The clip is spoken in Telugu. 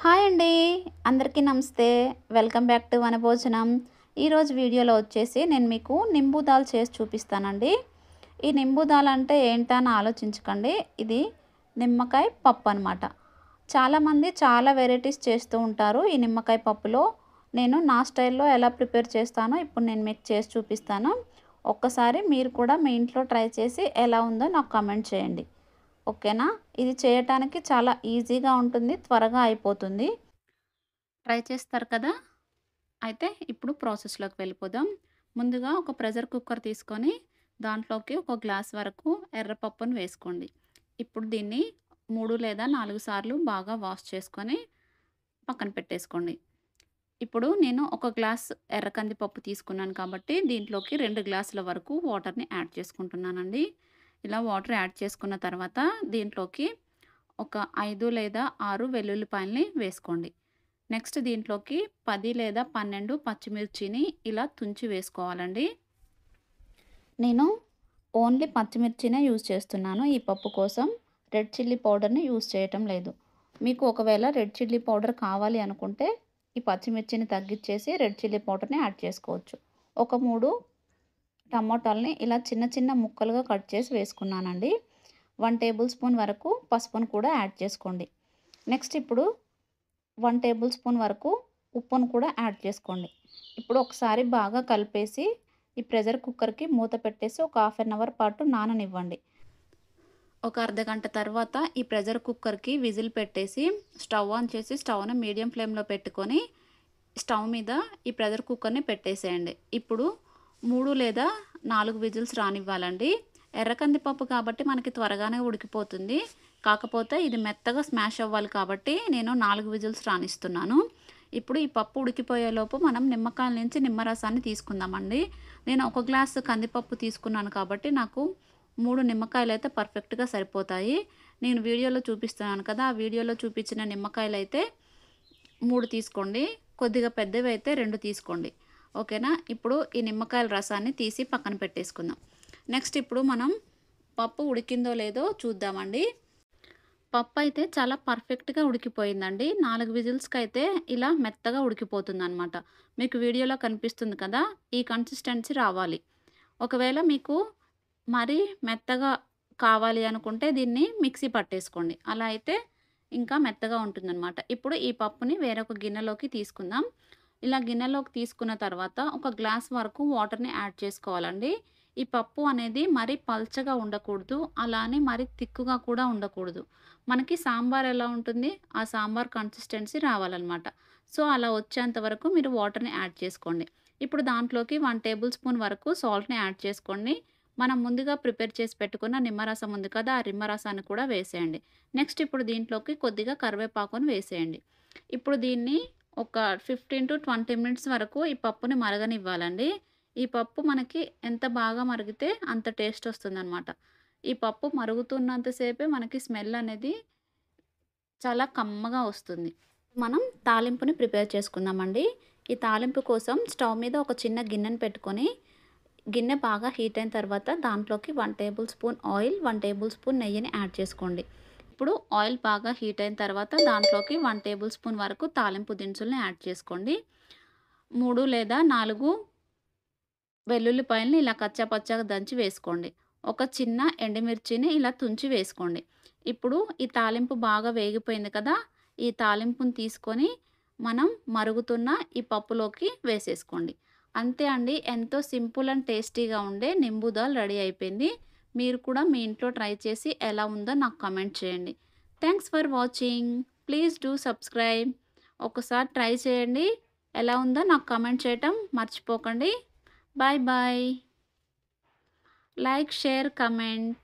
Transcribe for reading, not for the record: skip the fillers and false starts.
హాయ్ అండి. అందరికీ నమస్తే. Welcome back to Vanabhojanam. ఈరోజు వీడియోలో వచ్చేసి నేను మీకు నింబు దాల్ చేసి చూపిస్తానండి. ఈ నింబు దాల్ అంటే ఏంటా అని ఆలోచించకండి. ఇది నిమ్మకాయ పప్పు అనమాట. చాలామంది చాలా వెరైటీస్ చేస్తూ ఉంటారు ఈ నిమ్మకాయ పప్పులో. నేను నా స్టైల్లో ఎలా ప్రిపేర్ చేస్తానో ఇప్పుడు నేను మీకు చేసి చూపిస్తాను. ఒక్కసారి మీరు కూడా మీ ఇంట్లో ట్రై చేసి ఎలా ఉందో నాకు కామెంట్ చేయండి. ఓకేనా? ఇది చేయటానికి చాలా ఈజీగా ఉంటుంది. త్వరగా అయిపోతుంది. ట్రై చేస్తారు కదా! అయితే ఇప్పుడు ప్రాసెస్‌లోకి వెళ్ళిపోదాం. ముందుగా ఒక ప్రెషర్ కుక్కర్ తీసుకొని దాంట్లోకి ఒక గ్లాస్ వరకు ఎర్రపప్పును వేసుకోండి. ఇప్పుడు దీన్ని 3 లేదా 4 సార్లు బాగా వాష్ చేసుకొని పక్కన పెట్టేసుకోండి. ఇప్పుడు నేను ఒక గ్లాస్ ఎర్ర కందిపప్పు తీసుకున్నాను కాబట్టి దీంట్లోకి 2 గ్లాసుల వరకు వాటర్‌ని యాడ్ చేసుకుంటున్నానండి. ఇలా వాటర్ యాడ్ చేసుకున్న తర్వాత దీంట్లోకి ఒక 5 లేదా 6 వెల్లుల్లిపాయల్ని వేసుకోండి. నెక్స్ట్ దీంట్లోకి 10 లేదా 12 పచ్చిమిర్చిని ఇలా తుంచి వేసుకోవాలండి. నేను ఓన్లీ పచ్చిమిర్చినే యూజ్ చేస్తున్నాను ఈ పప్పు కోసం. రెడ్ చిల్లీ పౌడర్‌ని యూజ్ చేయటం లేదు. మీకు ఒకవేళ రెడ్ చిల్లీ పౌడర్ కావాలి అనుకుంటే ఈ పచ్చిమిర్చిని తగ్గించేసి రెడ్ చిల్లీ పౌడర్‌ని యాడ్ చేసుకోవచ్చు. ఒక 3 టమోటాలని ఇలా చిన్న చిన్న ముక్కలుగా కట్ చేసి వేసుకున్నానండి. 1 టేబుల్ స్పూన్ వరకు పసుపును కూడా యాడ్ చేసుకోండి. నెక్స్ట్ ఇప్పుడు 1 టేబుల్ స్పూన్ వరకు ఉప్పును కూడా యాడ్ చేసుకోండి. ఇప్పుడు ఒకసారి బాగా కలిపేసి ఈ ప్రెషర్ కుక్కర్‌కి మూత పెట్టేసి ఒక హాఫ్ అన్ అవర్ పాటు నాననివ్వండి. ఒక అర్ధగంట తర్వాత ఈ ప్రెషర్ కుక్కర్‌కి విజిల్ పెట్టేసి స్టవ్ ఆన్ చేసి స్టవ్‌ని మీడియం ఫ్లేమ్‌లో పెట్టుకొని స్టవ్ మీద ఈ ప్రెషర్ కుక్కర్‌ని పెట్టేసేయండి. ఇప్పుడు 3 లేదా 4 విజిల్స్ రానివ్వాలండి. ఎర్ర కందిపప్పు కాబట్టి మనకి త్వరగానే ఉడికిపోతుంది. కాకపోతే ఇది మెత్తగా స్మాష్ అవ్వాలి కాబట్టి నేను 4 విజిల్స్ రానిస్తున్నాను. ఇప్పుడు ఈ పప్పు ఉడికిపోయేలోపు మనం నిమ్మకాయల నుంచి నిమ్మరసాన్ని తీసుకుందామండి. నేను ఒక గ్లాసు కందిపప్పు తీసుకున్నాను కాబట్టి నాకు 3 నిమ్మకాయలైతే పర్ఫెక్ట్‌గా సరిపోతాయి. నేను వీడియోలో చూపిస్తున్నాను కదా! ఆ వీడియోలో చూపించిన నిమ్మకాయలైతే 3 తీసుకోండి. కొద్దిగా పెద్దవైతే 2 తీసుకోండి. ఓకేనా? ఇప్పుడు ఈ నిమ్మకాయల రసాన్ని తీసి పక్కన పెట్టేసుకుందాం. నెక్స్ట్ ఇప్పుడు మనం పప్పు ఉడికిందో లేదో చూద్దామండి. పప్పు అయితే చాలా పర్ఫెక్ట్‌గా ఉడికిపోయిందండి. 4 విజిల్స్‌కైతే ఇలా మెత్తగా ఉడికిపోతుందనమాట. మీకు వీడియోలో కనిపిస్తుంది కదా! ఈ కన్సిస్టెన్సీ రావాలి. ఒకవేళ మీకు మరీ మెత్తగా కావాలి అనుకుంటే దీన్ని మిక్సీ పట్టేసుకోండి. అలా అయితే ఇంకా మెత్తగా ఉంటుందనమాట. ఇప్పుడు ఈ పప్పుని వేరొక గిన్నెలోకి తీసుకుందాం. ఇలా గిన్నెలోకి తీసుకున్న తర్వాత ఒక గ్లాస్ వరకు వాటర్‌ని యాడ్ చేసుకోవాలండి. ఈ పప్పు అనేది మరీ పల్చగా ఉండకూడదు. అలానే మరీ తిక్కుగా కూడా ఉండకూడదు. మనకి సాంబార్ ఎలా ఉంటుంది? ఆ సాంబార్ కన్సిస్టెన్సీ రావాలనమాట. సో, అలా వచ్చేంత వరకు మీరు వాటర్‌ని యాడ్ చేసుకోండి. ఇప్పుడు దాంట్లోకి 1 టేబుల్ స్పూన్ వరకు సాల్ట్‌ని యాడ్ చేసుకోండి. మనం ముందుగా ప్రిపేర్ చేసి పెట్టుకున్న నిమ్మరసం ఉంది కదా! ఆ నిమ్మరసాన్ని కూడా వేసేయండి. నెక్స్ట్ ఇప్పుడు దీంట్లోకి కొద్దిగా కరివేపాకును వేసేయండి. ఇప్పుడు దీన్ని ఒక 15-20 మినిట్స్ వరకు ఈ పప్పుని మరగనివ్వాలండి. ఈ పప్పు మనకి ఎంత బాగా మరిగితే అంత టేస్ట్ వస్తుందనమాట. ఈ పప్పు మరుగుతున్నంత సేపే మనకి స్మెల్ అనేది చాలా కమ్మగా వస్తుంది. మనం తాలింపుని ప్రిపేర్ చేసుకుందామండి. ఈ తాలింపు కోసం స్టవ్ మీద ఒక చిన్న గిన్నెను పెట్టుకొని గిన్నె బాగా హీట్ అయిన తర్వాత దాంట్లోకి 1 table spoon oil, 1 table spoon నెయ్యిని యాడ్ చేసుకోండి. ఇప్పుడు ఆయిల్ బాగా హీట్ అయిన తర్వాత దాంట్లోకి 1 టేబుల్ స్పూన్ వరకు తాలింపు దినుసుల్ని యాడ్ చేసుకోండి. 3 లేదా 4 వెల్లుల్లిపాయలని ఇలా కచ్చాపచ్చాగా దంచి వేసుకోండి. ఒక చిన్న ఎండుమిర్చిని ఇలా తుంచి వేసుకోండి. ఇప్పుడు ఈ తాలింపు బాగా వేగిపోయింది కదా! ఈ తాలింపుని తీసుకొని మనం మరుగుతున్న ఈ పప్పులోకి వేసేసుకోండి. అంతే అండి. ఎంతో సింపుల్ అండ్ టేస్టీగా ఉండే నింబు దాల్ రెడీ అయిపోయింది. మీరు కూడా మీ ఇంట్లో ట్రై చేసి ఎలా ఉందో నాకు కామెంట్ చేయండి. Thanks for watching. Please do subscribe. ఒకసారి ట్రై చేయండి. ఎలా ఉందో నాకు కామెంట్ చేయటం మర్చిపోకండి. Bye bye. Like, share, comment.